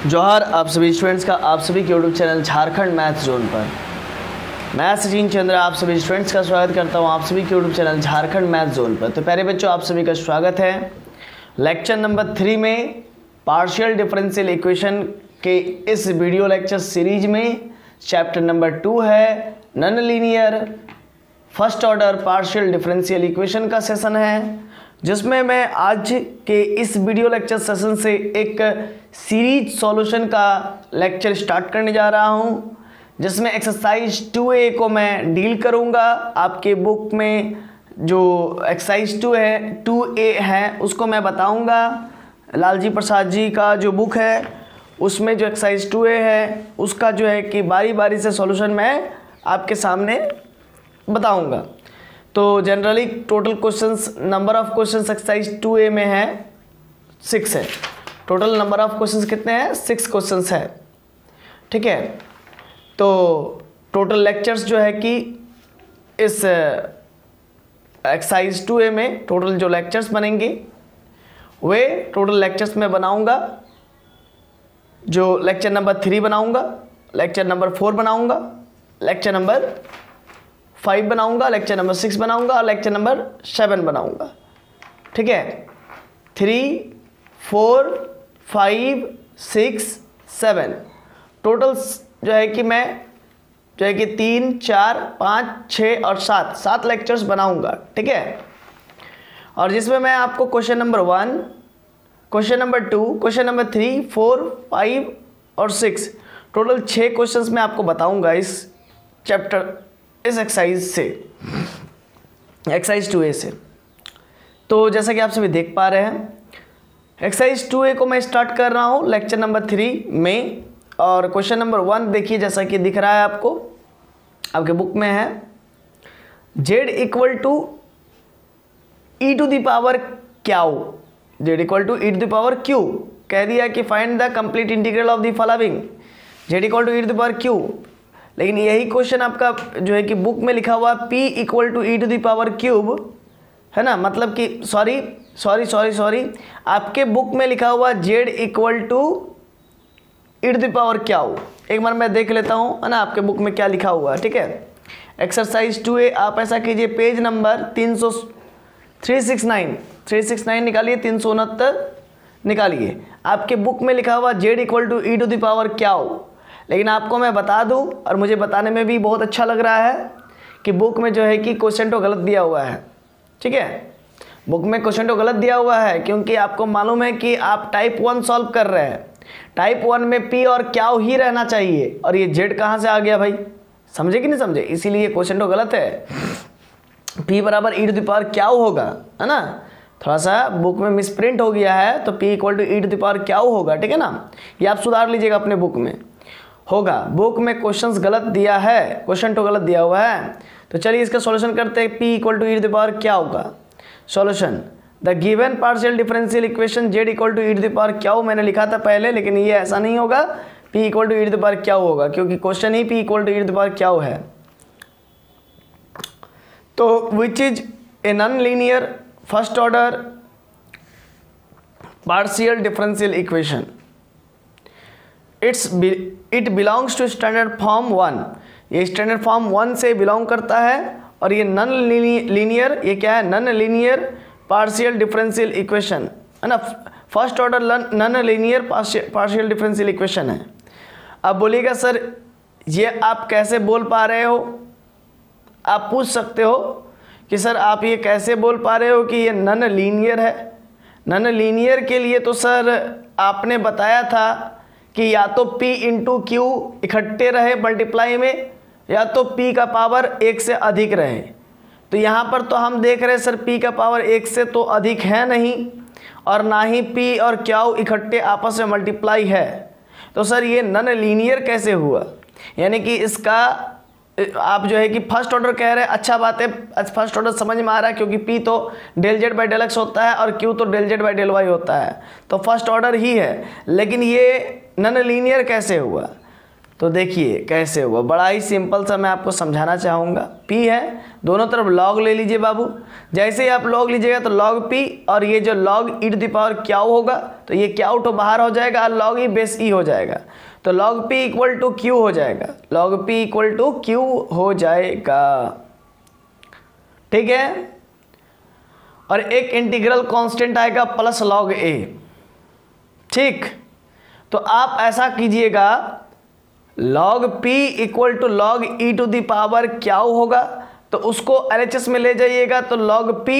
जोहार आप सभी स्टूडेंट्स का आप सभी के YouTube channel Jharkhand maths zone पर मैं सचिन चंद्र आप सभी स्टूडेंट्स का स्वागत करता हूं आप सभी के YouTube channel Jharkhand maths zone पर। तो प्यारे बच्चों, आप सभी का स्वागत है लेक्चर नंबर 3 में पार्शियल डिफरेंशियल इक्वेशन के इस वीडियो लेक्चर सीरीज में। चैप्टर नंबर 2 है non linear first order partial differential equation का सेशन है, जिसमें मैं आज के इस वीडियो लेक्चर सेशन से एक सीरीज सॉल्यूशन का लेक्चर स्टार्ट करने जा रहा हूं, जिसमें एक्सरसाइज 2A को मैं डील करूंगा। आपके बुक में जो एक्सरसाइज 2A है उसको मैं बताऊंगा। लालजी प्रसाद जी का जो बुक है उसमें जो एक्सरसाइज 2A है उसका जो है कि बारी बारी से सॉल्यूशन मैं आपके सामने बताऊंगा। तो generally total questions number of questions exercise 2A में है 6 है। टोटल नंबर ऑफ क्वेश्चंस कितने हैं? 6 क्वेश्चंस है। ठीक है, तो टोटल लेक्चर्स जो है कि इस एक्सरसाइज 2A में टोटल जो लेक्चर्स बनेंगे वे टोटल लेक्चर्स में बनाऊंगा। जो लेक्चर नंबर 3 बनाऊंगा, लेक्चर नंबर 4 बनाऊंगा, लेक्चर नंबर 5 बनाऊंगा, लेक्चर नंबर 6 बनाऊंगा और लेक्चर नंबर 7 बनाऊंगा। ठीक है, 3, 4, 5, 6, 7 टोटल जो है कि मैं जो है कि 3, 4, 5, 6 और 7 लेक्चर्स बनाऊंगा। ठीक है, और जिसमें मैं आपको question number 1, question number 2, question number 3, 4, 5 और 6 टोटल 6 क्वेश्चंस मैं आपको बताऊंगा इस चैप्टर इस एक्सरसाइज से, एक्सरसाइज 2A से। तो जैसा कि आप सभी देख पा रहे हैं एक्सरसाइज 2A को मैं स्टार्ट कर रहा हूं लेक्चर नंबर 3 में। और क्वेश्चन नंबर 1 देखिए, जैसा कि दिख रहा है आपको आपके बुक में है z equal to e to the power q, z equal to e to the power q. कह दिया कि find the complete integral of the following, z equal to e to the power q. लेकिन यही question आपका जो है कि book में लिखा हुआ p equal to e to the power cube है ना, मतलब कि सॉरी आपके बुक में लिखा हुआ z equal to e to the power q. एक बार मैं देख लेता हूँ है ना आपके बुक में क्या लिखा हुआ है। ठीक है, एक्सरसाइज 2A आप ऐसा कीजिए, पेज नंबर 369 निकालिए, 369 निकालिए। आपके बुक में लिखा हुआ z equal to e to the power q. लेकिन आपको मैं बता दूं, और मुझे बताने में भी बहुत अच्छा लग रहा है कि बुक में जो है कि क्वेश्चन तो गलत दिया हुआ है। ठीक है, बुक में क्वेश्चन तो गलत दिया हुआ है, क्योंकि आपको मालूम है कि आप टाइप 1 सॉल्व कर रहे हैं। टाइप 1 में p और क्यू ही रहना चाहिए, और ये z कहाँ से आ गया भाई? समझे कि नहीं समझे? इसीलिए क्वेश्चन तो गलत है। p बराबर e to the power q होगा, है ना। थोड़ा सा बुक में मिसप्रिंट हो गया है, तो p equal to e to the power q होगा। ठीक है ना, ये आप सुधार लीजिएगा अपने बुक में। होगा, बुक में क्वेश्चंस गलत दिया है, क्वेश्चन तो गलत दिया हुआ है। तो चलिए इसका सॉल्यूशन करते हैं। p equal to e to the power क्या होगा? Solution the given partial differential equation z equal to e to the power क्या मैंने लिखा था पहले, लेकिन ये ऐसा नहीं होगा। p equal to e to the power क्या होगा, क्योंकि क्वेश्चन ही p equal to e to the power क्या है। तो which is a non linear first order partial differential equation, it belongs to standard form 1। ये स्टैंडर्ड फॉर्म 1 से belong करता है, और ये नॉन लीनियर, ये क्या है? Non linear partial differential equation है ना, first order non linear partial differential equation है। अब बोलिएगा सर ये आप कैसे बोल पा रहे हो? आप पूछ सकते हो कि सर आप ये कैसे बोल पा रहे हो कि ये नॉन लीनियर है? नॉन लीनियर के लिए तो सर आपने बताया था कि या तो p इंटू क्यू इकट्ठे रहे मल्टीप्लाई में, या तो p का पावर 1 से अधिक रहे। तो यहाँ पर तो हम देख रहे हैं सर p का पावर 1 से तो अधिक है नहीं, और ना ही p और क्यू इकट्ठे आपस में मल्टीप्लाई है। तो सर ये नॉन लीनियर कैसे हुआ? यानी कि इसका आप जो है कि फर्स्ट ऑर्डर कह रहे हैं, अच्छा बात है, फर्स्ट ऑर्डर समझ में आ रहा है, क्योंकि p तो del z by del x होता है और q तो del z by del y होता है, तो फर्स्ट ऑर्डर ही है। लेकिन ये नॉन लीनियर कैसे हुआ? तो देखिए कैसे होगा, बड़ा ही सिंपल सा मैं आपको समझाना चाहूँगा। p है, दोनों तरफ log ले लीजिए बाबू। जैसे ही आप log लीजिएगा तो log p, और ये जो log e to the power क्या होगा, तो ये क्या उठो बाहर हो जाएगा और log e बेस e हो जाएगा। तो log p equal to q हो जाएगा, log p equal to q हो जाएगा। ठीक है, और एक इंटीग्रल कांस्टेंट आएगा प्लस log a। ठीक, तो आप ऐसा कीजिएगा, log p equal to log e to the power क्या होगा, तो उसको LHS में ले जाइएगा, तो log p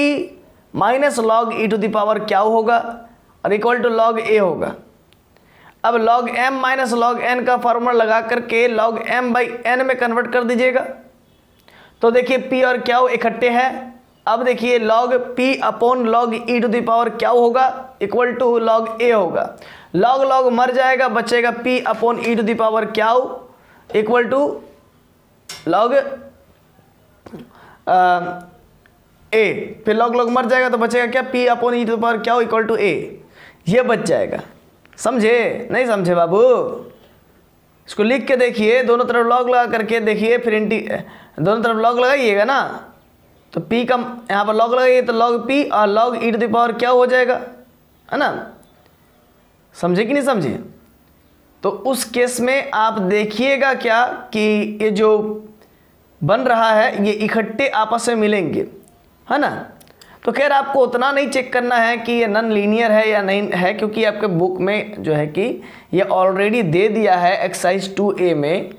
minus log e to the power क्या होगा और इक्वल टू log a होगा। अब log m minus log n का फॉर्मूला लगा करके log m बाई n में कन्वर्ट कर दीजिएगा। तो देखिए p और क्या इकट्ठे हैं। अब देखिए log p upon log e to the power क्या होगा, इक्वल टू log a होगा। log log मर जाएगा, बचेगा p upon e to the power क्या इक्वल टू log a। फिर log log मर जाएगा तो बचेगा क्या, p upon e to the power क्या इक्वल टू a। ये बच जाएगा। समझे नहीं समझे बाबू? इसको लिख के देखिए, दोनों तरफ log लगा करके देखिए, फिर दोनों तरफ log लगाइएगा ना, तो p का यहाँ पर log लगाइए तो log p और log e to the power क्या हो जाएगा, है ना। समझे कि नहीं समझे? तो उस केस में आप देखिएगा क्या कि ये जो बन रहा है ये इकट्ठे आपस में मिलेंगे, है ना। तो खैर आपको उतना नहीं चेक करना है कि ये नॉन लीनियर है या नहीं है, क्योंकि आपके बुक में जो है कि ये ऑलरेडी दे दिया है एक्सरसाइज 2A में,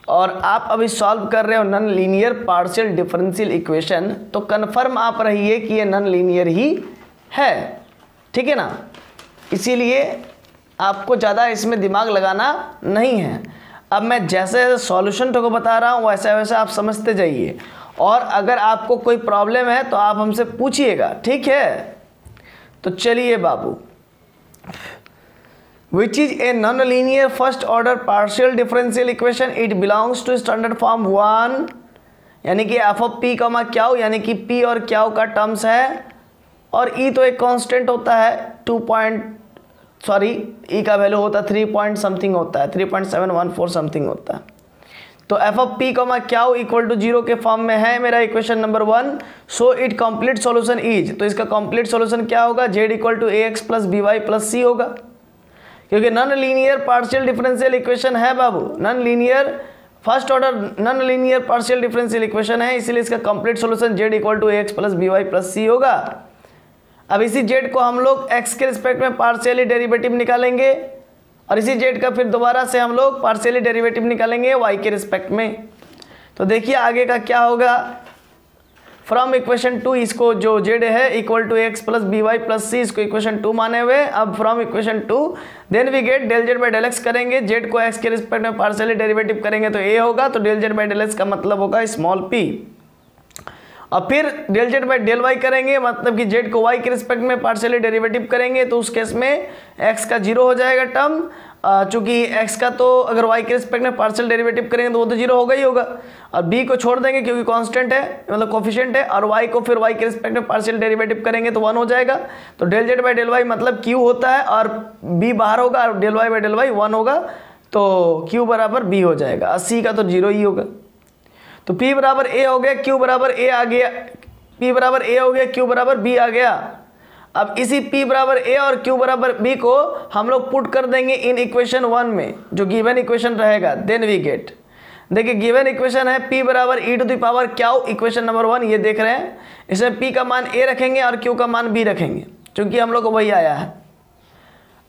और आप अभी सॉल्व कर रहे हो non linear partial differential equation, तो कन्फर्म आप रहिए कि ये नॉन लीनियर ही है। ठीक है ना, इसीलिए आपको ज़्यादा इसमें दिमाग लगाना नहीं है। अब मैं जैसे सॉल्यूशन को बता रहा हूँ वैसे वैसे आप समझते जाइए, और अगर आपको कोई प्रॉब्लम है तो आप हमसे पूछिएगा, ठीक है। तो चलिए बाबू, which is a non-linear first order partial differential equation, it belongs to standard form 1, यानी कि f of p कमा क्या हो, यानी कि p और क्या का टर्म्स है, और e तो एक कांस्टेंट होता है, e का वैल्यू होता है 3 पॉइंट समथिंग होता है, 3.714 समथिंग होता है। तो f of p कमा क्या इक्वल टू 0 के फॉर्म में है मेरा equation number 1। So it complete solution is, तो इसका कंप्लीट सॉल्यूशन क्या होगा, z equal to ax plus by plus c होगा, क्योंकि non linear partial differential equation है बाबू, non linear first order non linear partial differential equation है, इसलिए इसका complete solution z equal to ax plus by plus c होगा। अब इसी z को हम लोग x के रिस्पेक्ट में पार्शियली डेरिवेटिव निकालेंगे, और इसी z का फिर दोबारा से हम लोग पार्शियली डेरिवेटिव निकालेंगे y के रिस्पेक्ट में। तो देखिए आगे का क्या होगा, फ्रॉम इक्वेशन 2 इसको जो z है equal to x plus by plus c, इसको इक्वेशन 2 माने हुए। अब from equation 2 then we get del z by del x करेंगे, z को x के रिस्पेक्ट में पार्शियली डेरिवेटिव करेंगे तो a होगा, तो del z by del x का मतलब होगा स्मॉल p, और फिर del z by del y करेंगे, मतलब कि z को y के रिस्पेक्ट में पार्शियली डेरिवेटिव करेंगे, तो उस केस में x का 0 हो जाएगा टर्म, चूंकि x का तो अगर y के रिस्पेक्ट में पार्शियल डेरिवेटिव करेंगे तो वो तो 0 होगा ही होगा, और b को छोड़ देंगे क्योंकि कांस्टेंट है, मतलब कोफिशिएंट है, और y को फिर y के रिस्पेक्ट में पार्शियल डेरिवेटिव करेंगे तो 1 हो जाएगा। तो del z by del y मतलब q होता है, और b बाहर होगा, और del y by del y 1 होगा, तो q बराबर b हो जाएगा, और c का तो 0 ही होगा। तो p बराबर a हो गया, q बराबर a आ गया, p बराबर a हो गया, q बराबर b आ गया। अब इसी p बराबर a और q बराबर b को हम लोग पुट कर देंगे इन इक्वेशन 1 में, जो गिवन इक्वेशन रहेगा, देन वी गेट। देखिए गिवन इक्वेशन है p बराबर e टू द पावर क्या, इक्वेशन नंबर 1 ये देख रहे हैं, इसमें p का मान a रखेंगे और q का मान b रखेंगे, क्योंकि हम लोग को वही आया है।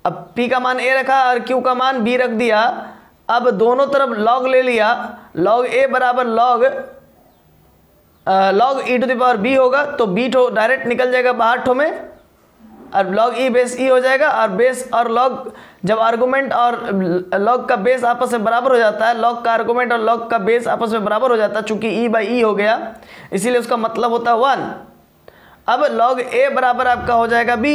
अब p का मान a रखा और q का मान b रख दिया, अब दोनों तरफ log ले लिया, log a बराबर log e to the power b होगा, तो b ठो डायरेक्ट निकल जाएगा बाहर ठो में, और log e बेस e हो जाएगा, और बेस और log जब आर्गुमेंट और log का बेस आपस में बराबर हो जाता है, log का आर्गुमेंट और log का बेस आपस में बराबर हो जाता है, चूंकि e बाई e हो गया इसीलिए उसका मतलब होता है 1। अब log a बराबर आपका हो जाएगा b,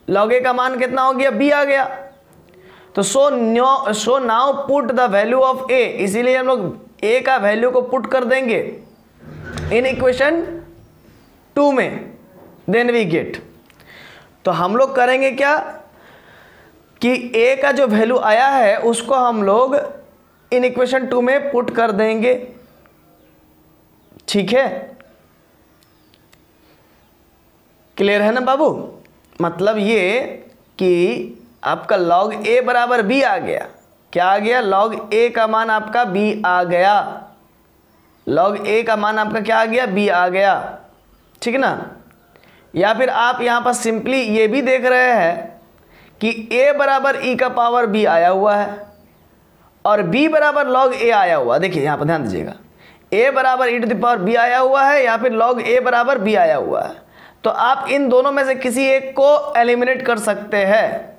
log a का मान कितना हो गया, b आ गया। तो सो now put the value of a, इसीलिए हम लोग a का वैल्यू को पुट कर देंगे इन इक्वेशन 2 में, देन वी गेट। तो हम लोग करेंगे क्या कि a का जो वैल्यू आया है उसको हम लोग इन इक्वेशन 2 में पुट कर देंगे, ठीक है। क्लियर है ना बाबू? मतलब ये कि आपका log a बराबर b आ गया। क्या आ गया? log a का मान आपका b आ गया। log a का मान आपका क्या आ गया? b आ गया, ठीक है ना। या फिर आप यहाँ पर सिंपली ये भी देख रहे हैं कि a बराबर e का पावर b आया हुआ है और b बराबर log a आया हुआ। देखिए यहाँ पर ध्यान दीजिएगा, a बराबर e to the power b आया हुआ है या फिर log a बराबर b आया हुआ है। तो आप इन दोनों में से किसी एक को एलिमिनेट कर सकते हैं।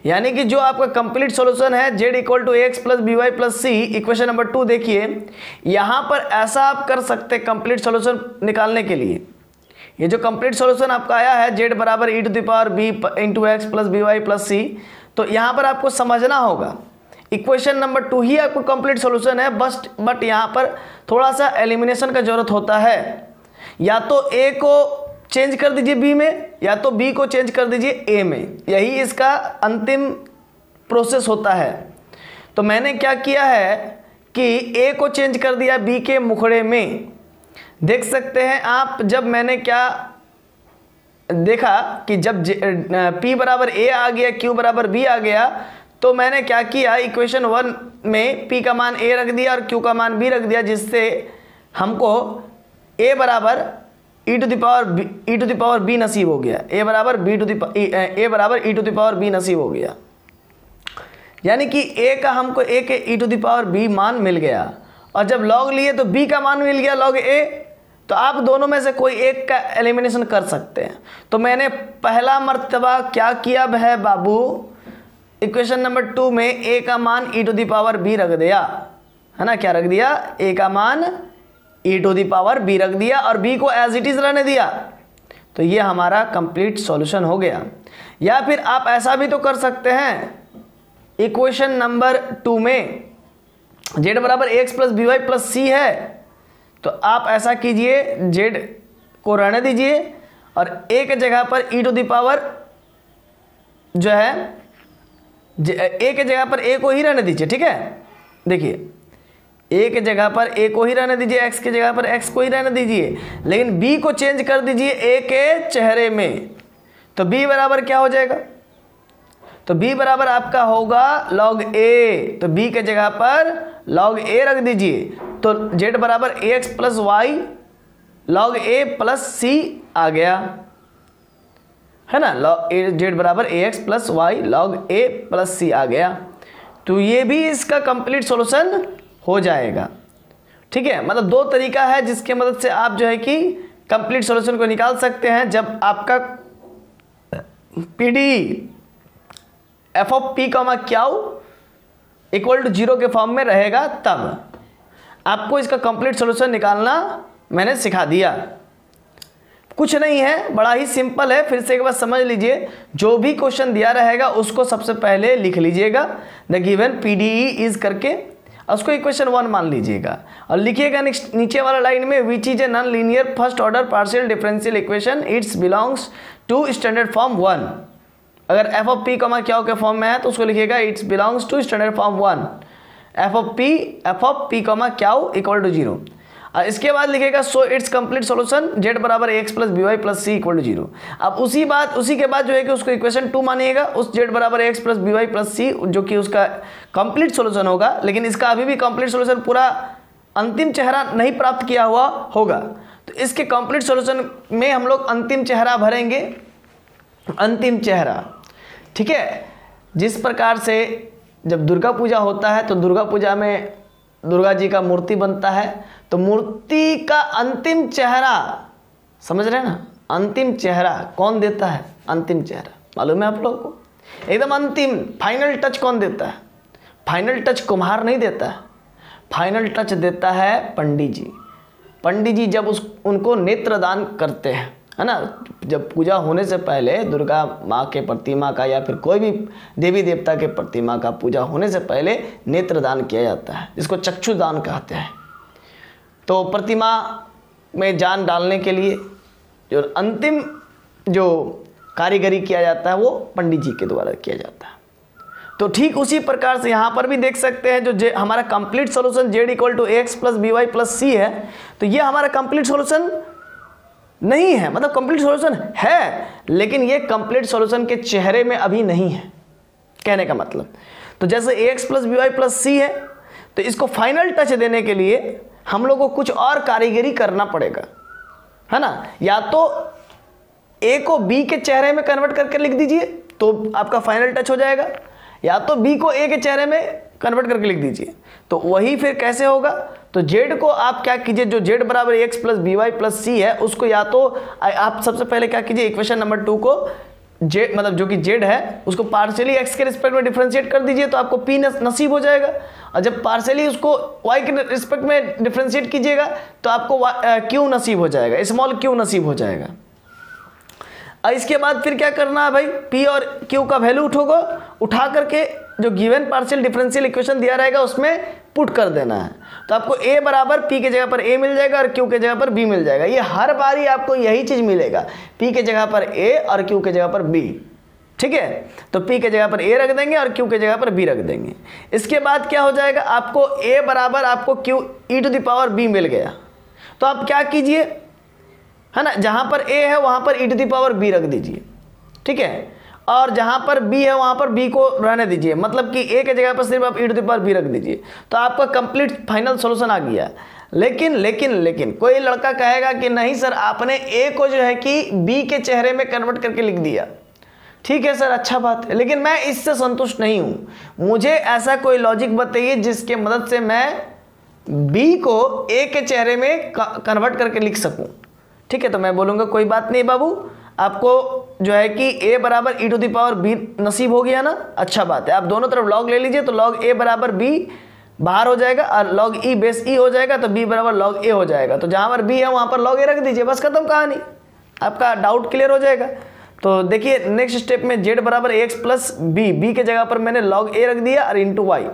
यानी कि जो आपका कंप्लीट सॉल्यूशन है z equal to x plus B Y plus c, equation number 2 देखिए, यहाँ पर ऐसा आप कर सकते हैं कंप्लीट सॉल्यूशन निकालने के लिए। ये जो कंप्लीट सॉल्यूशन आपका आया है z बराबर e to the power b into x plus B Y plus c, तो यहाँ पर आपको समझना होगा इक्वेशन नंबर 2 ही आपको कंप्लीट सॉल्यूशन है, बट यहाँ पर थोड़ा सा एलिमिनेशन का जरूरत होता है। या तो a को चेंज कर दीजिए b में, या तो b को चेंज कर दीजिए a में। यही इसका अंतिम प्रोसेस होता है। तो मैंने क्या किया है कि a को चेंज कर दिया b के मुखड़े में। देख सकते हैं आप, जब मैंने क्या देखा कि जब p बराबर a आ गया, q बराबर b आ गया, तो मैंने क्या किया, इक्वेशन 1 में p का मान a रख दिया और q का मान b रख दिया, जिससे हमको a बराबर e to the power b नसीब हो गया। a बराबर e to the power b नसीब हो गया। यानी कि a का हमको a के e to the power b मान मिल गया, और जब log लिए तो b का मान मिल गया log a। तो आप दोनों में से कोई एक का एलिमिनेशन कर सकते हैं। तो मैंने पहला मर्तबा क्या किया है बाबू, इक्वेशन नंबर 2 में a का मान e to the power b रख दिया, है ना। क्या रख दिया? a का मान e to the power b रख दिया और b को एज इट इज रहने दिया। तो ये हमारा कंप्लीट सॉल्यूशन हो गया। या फिर आप ऐसा भी तो कर सकते हैं, इक्वेशन नंबर 2 में z बराबर x plus B Y plus सी है, तो आप ऐसा कीजिए, z को रहने दीजिए और a के जगह पर e टू द पावर जो है a के जगह पर a को ही रहने दीजिए, ठीक है। देखिए a के जगह पर a को ही रहने दीजिए, x के जगह पर x को ही रहने दीजिए, लेकिन b को चेंज कर दीजिए a के चेहरे में। तो b बराबर क्या हो जाएगा? तो b बराबर आपका होगा log a। तो b के जगह पर log a रख दीजिए। तो z बराबर ax plus y log a plus c आ गया, है ना। z बराबर ax plus y log a plus c आ गया। तो ये भी इसका कंप्लीट सॉल्यूशन हो जाएगा, ठीक है। मतलब दो तरीका है जिसके मदद से आप जो है कि कंप्लीट सॉल्यूशन को निकाल सकते हैं। जब आपका PD f of p comma q equal to 0 के फॉर्म में रहेगा, तब आपको इसका कंप्लीट सॉल्यूशन निकालना मैंने सिखा दिया। कुछ नहीं है, बड़ा ही सिंपल है। फिर से एक बार समझ लीजिए, जो भी क्वेश्चन दिया रहेगा उसको सबसे पहले लिख लीजिएगा, द गिवन पीडीई इज करके, उसको इक्वेशन 1 मान लीजिएगा और लिखिएगा नीचे वाला लाइन में which is a non linear first order partial differential equation, it's belongs to standard form 1। अगर f of p comma q के फॉर्म में है तो उसको लिखिएगा it's belongs to standard form 1, f of p comma q equal to 0। और इसके बाद लिखेगा so it's complete solution z बराबर x plus B Y plus c equal to 0। अब उसी के बाद जो है कि उसको इक्वेशन 2 मानिएगा, उस z बराबर x plus B Y plus c जो कि उसका कंप्लीट सॉल्यूशन होगा। लेकिन इसका अभी भी कंप्लीट सॉल्यूशन पूरा अंतिम चेहरा नहीं प्राप्त किया हुआ होगा, तो इसके कंप्लीट सॉल्यूशन में हम लोग अंतिम चेहरा भरेंगे, अंतिम चेहरा, ठीक है। जिस प्रकार से जब दुर्गा पूजा होता है तो दुर्गा पूजा में दुर्गा जी का मूर्ति बनता है, तो मूर्ति का अंतिम चेहरा समझ रहे हैं ना, अंतिम चेहरा कौन देता है? अंतिम चेहरा मालूम है आप लोगों को? एकदम अंतिम फाइनल टच कौन देता है? फाइनल टच कुम्हार नहीं देता है, फाइनल टच देता है पंडित जी। पंडित जी जब उनको नेत्रदान करते हैं, है ना, जब पूजा होने से पहले दुर्गा माँ के प्रतिमा का या फिर कोई भी देवी देवता के प्रतिमा का पूजा होने से पहले नेत्रदान किया जाता है, जिसको चक्षुदान कहते हैं। तो प्रतिमा में जान डालने के लिए जो अंतिम जो कारीगरी किया जाता है वो पंडित जी के द्वारा किया जाता है। तो ठीक उसी प्रकार से यहाँ पर भी देख सकते हैं जो हमारा complete solution z equal to x plus B Y plus सी है, तो ये हमारा कंप्लीट सॉल्यूशन नहीं है, मतलब कंप्लीट सॉल्यूशन है लेकिन ये कंप्लीट सॉल्यूशन के चेहरे में अभी नहीं है, कहने का मतलब। तो जैसे x plus B Y plus सी है, तो इसको फाइनल टच देने के लिए हम लोग को कुछ और कारीगरी करना पड़ेगा, है ना। या तो ए को बी के चेहरे में कन्वर्ट करके लिख दीजिए तो आपका फाइनल टच हो जाएगा, या तो बी को ए के चेहरे में कन्वर्ट करके लिख दीजिए। तो वही फिर कैसे होगा, तो जेड को आप क्या कीजिए, जो जेड बराबर x plus B Y plus सी है उसको या तो आप सबसे पहले क्या कीजिए, इक्वेशन नंबर 2 को जेड मतलब जो कि जेड है उसको पार्शियली एक्स के रिस्पेक्ट में डिफरेंशिएट कर दीजिए तो आपको पी नसीब हो जाएगा, और जब पार्शियली उसको वाई के रिस्पेक्ट में डिफरेंशिएट कीजिएगा तो आपको क्यू नसीब हो जाएगा, स्मॉल क्यू नसीब हो जाएगा। और इसके बाद फिर क्या करना है भाई, पी और क्यू का वैल्यू उठा करके जो गिवन पार्शियल डिफरेंशियल इक्वेशन दिया रहेगा उसमें पुट कर देना है। तो आपको ए बराबर पी के जगह पर ए मिल जाएगा और क्यू के जगह पर बी मिल जाएगा। ये हर बारी आपको यही चीज़ मिलेगा, पी के जगह पर ए और क्यू के जगह पर बी, ठीक है। तो पी के जगह पर ए रख देंगे और क्यू के जगह पर बी रख देंगे। इसके बाद क्या हो जाएगा, आपको ए बराबर आपको q e to the power b मिल गया। तो आप क्या कीजिए, है ना, जहाँ पर ए है वहाँ पर ई टू द पावर बी रख दीजिए, ठीक है, और जहाँ पर बी है वहाँ पर बी को रहने दीजिए, मतलब कि ए के जगह पर सिर्फ आप ई टू द पावर बी रख दीजिए। तो आपका कंप्लीट फाइनल सॉल्यूशन आ गया। लेकिन कोई लड़का कहेगा कि नहीं सर आपने ए को जो है कि बी के चेहरे में कन्वर्ट करके लिख दिया। ठीक है सर, अच्छा बात है, लेकिन मैं इससे संतुष्ट नहीं हूँ। मुझे ऐसा कोई लॉजिक बताइए जिसके मदद से मैं बी को ए के चेहरे में कन्वर्ट करके लिख सकूँ। ठीक है, तो मैं बोलूँगा कोई बात नहीं बाबू, आपको जो है कि a बराबर e to the power b नसीब हो गया ना, अच्छा बात है। आप दोनों तरफ लॉग ले लीजिए तो लॉग a बराबर b बाहर हो जाएगा और लॉग e बेस e हो जाएगा, तो b बराबर लॉग a हो जाएगा। तो जहाँ पर b है वहाँ पर लॉग a रख दीजिए, बस खत्म कहानी, आपका डाउट क्लियर हो जाएगा। तो देखिए नेक्स्ट स्टेप में z बराबर एक्स प्लस बी के जगह पर मैंने लॉग a रख दिया और इंटू वाई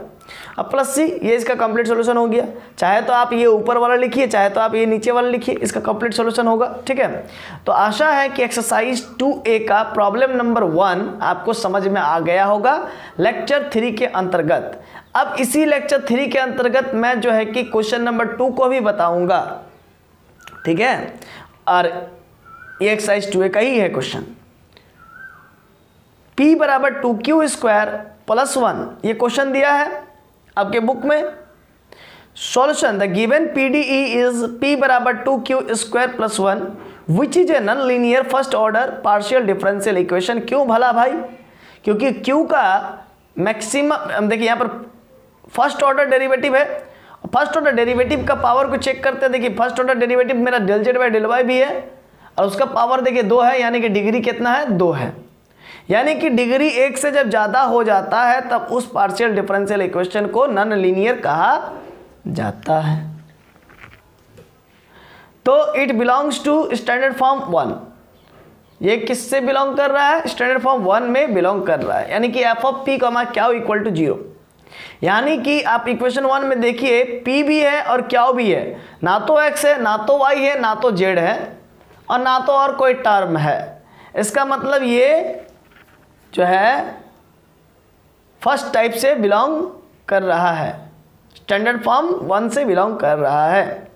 अब प्लस सी, ये इसका कंप्लीट सॉल्यूशन हो गया। चाहे तो आप ये ऊपर वाला लिखिए, चाहे तो आप ये नीचे वाला लिखिए, इसका कंप्लीट सॉल्यूशन होगा। ठीक है, तो आशा है कि एक्सरसाइज 2A का प्रॉब्लम नंबर 1 आपको समझ में आ गया होगा लेक्चर 3 के अंतर्गत। अब इसी लेक्चर 3 के अंतर्गत मैं जो है कि क्वेश्चन नंबर 2 को भी बताऊंगा। ठीक है, और ये एक्सरसाइज 2A का ही है क्वेश्चन। P बराबर 2Q स्क्वायर प्लस 1, ये क्वेश्चन दिया है आपके बुक में। Solution, the given PDE is P बराबर 2Q square plus 1 which is a non linear first order partial differential equation. क्यों भला भाई, क्योंकि Q का मैक्सिमम, देखिए यहाँ पर फर्स्ट ऑर्डर डेरिवेटिव है, फर्स्ट ऑर्डर डेरिवेटिव का पावर को चेक करते हैं। देखिए फर्स्ट ऑर्डर डेरिवेटिव मेरा del z by del y भी है और उसका पावर देखिए 2 है, यानी कि डिग्री कितना है, 2 है। यानी कि डिग्री 1 से जब ज़्यादा हो जाता है तब उस पार्शियल डिफरेंशियल इक्वेशन को नॉन लीनियर कहा जाता है। तो it belongs to standard form 1। ये किससे बिलोंग कर रहा है, स्टैंडर्ड फॉर्म 1 में बिलोंग कर रहा है। यानी कि एफ ऑफ पी कमा क्यू इक्वल टू 0। यानी कि आप इक्वेशन 1 में देखिए पी भी है और क्यू भी है, ना तो एक्स है, ना तो वाई है, ना तो जेड है, और ना तो और कोई टर्म है। इसका मतलब ये जो है फर्स्ट टाइप से बिलोंग कर रहा है, स्टैंडर्ड फॉर्म 1 से बिलोंग कर रहा है।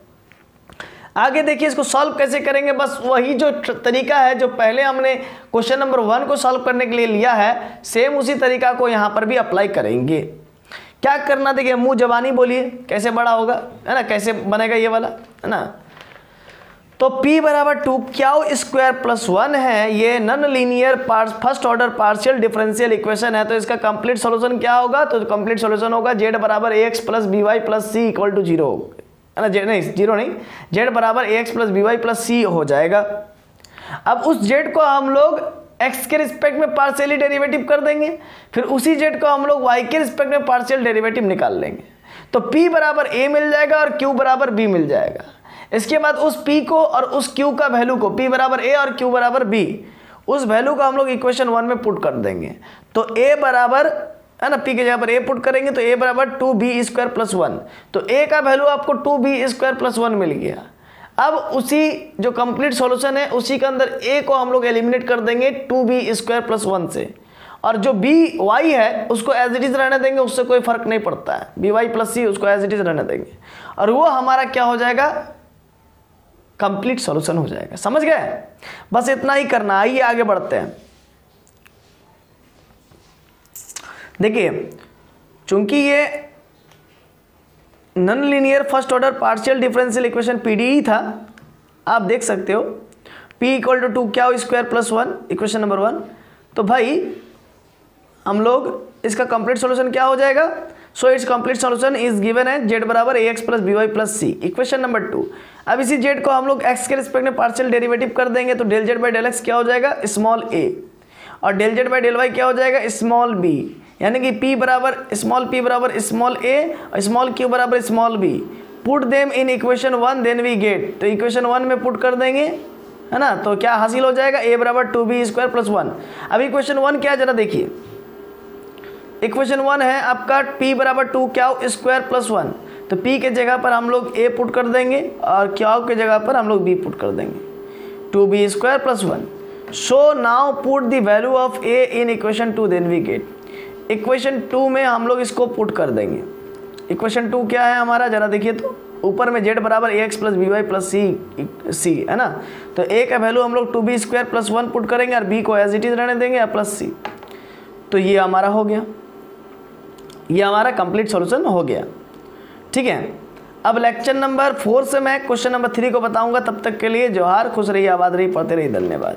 आगे देखिए इसको सॉल्व कैसे करेंगे, बस वही जो तरीका है जो पहले हमने क्वेश्चन नंबर 1 को सॉल्व करने के लिए लिया है, सेम उसी तरीका को यहाँ पर भी अप्लाई करेंगे। क्या करना, देखिए मुंह जबानी बोलिए कैसे बड़ा होगा, है ना, कैसे बनेगा ये वाला, है ना। तो P बराबर 2Q स्क्वायर प्लस 1 है, ये non linear first order partial differential equation है। तो इसका कंप्लीट सॉल्यूशन क्या होगा, तो कंप्लीट सॉल्यूशन होगा z बराबर ax plus B Y plus c equal to 0, है ना, नहीं 0 नहीं, z बराबर ax plus B Y plus c हो जाएगा। अब उस z को हम लोग x के रिस्पेक्ट में पार्शियली डेरिवेटिव कर देंगे, फिर उसी z को हम लोग y के रिस्पेक्ट में पार्शियल डेरिवेटिव निकाल लेंगे। तो P बराबर a मिल जाएगा और Q बराबर b मिल जाएगा। इसके बाद उस P को और उस Q का वैल्यू को, P बराबर a और Q बराबर b, उस वैल्यू को हम लोग इक्वेशन 1 में पुट कर देंगे। तो a बराबर, है ना, P के जगह पर a पुट करेंगे तो a बराबर 2b स्क्वायर प्लस 1। तो a का वैल्यू आपको 2b स्क्वायर प्लस 1 मिल गया। अब उसी जो कंप्लीट सॉल्यूशन है उसी के अंदर a को हम लोग एलिमिनेट कर देंगे 2b स्क्वायर प्लस 1 से, और जो बी वाई है उसको एज इट इज रहने देंगे, उससे कोई फर्क नहीं पड़ता है, बी वाई प्लस सी उसको एज इट इज रहने देंगे और वो हमारा क्या हो जाएगा, कंप्लीट सॉल्यूशन हो जाएगा। समझ गए? बस इतना ही करना। आइए आगे बढ़ते हैं। देखिए चूंकि ये non linear first order partial differential equation PDE था, आप देख सकते हो p इक्वल टू 2 क्या हो स्क्वायर प्लस 1, इक्वेशन नंबर 1। तो भाई हम लोग इसका कंप्लीट सॉल्यूशन क्या हो जाएगा, so it's complete solution is given है z बराबर ax plus B Y plus c, equation number 2। अब इसी z को हम लोग x के रिस्पेक्ट में पार्शियल डेरिवेटिव कर देंगे, तो del z by del x क्या हो जाएगा, स्मॉल a, और del z by del y क्या हो जाएगा, स्मॉल b, यानी कि p बराबर स्मॉल a और स्मॉल q बराबर small b। Put them in equation 1 then we get, तो इक्वेशन 1 में पुट कर देंगे, है ना, तो क्या हासिल हो जाएगा, a बराबर 2b स्क्वायर प्लस 1। अब इक्वेशन 1 क्या है जरा देखिए, इक्वेशन 1 है आपका p बराबर 2 क्या हो स्क्वायर प्लस 1, तो p के जगह पर हम लोग a पुट कर देंगे और क्या के जगह पर हम लोग b पुट कर देंगे, 2b square plus 1। So now put the value of a in equation 2 then we get, equation 2 में हम लोग इसको पुट कर देंगे। इक्वेशन 2 क्या है हमारा, जरा देखिए, तो ऊपर में z बराबर ax plus B Y plus सी है ना, तो a का वैल्यू हम लोग 2b स्क्वायर प्लस 1 पुट करेंगे और b को एज इट इज रहने देंगे या प्लस सी, तो ये हमारा हो गया, ये हमारा कंप्लीट सॉल्यूशन हो गया। ठीक है, अब लेक्चर नंबर 4 से मैं क्वेश्चन नंबर 3 को बताऊंगा। तब तक के लिए जोहार, खुश रहिए, आबाद रहिए, पढ़ते रहिए, धन्यवाद।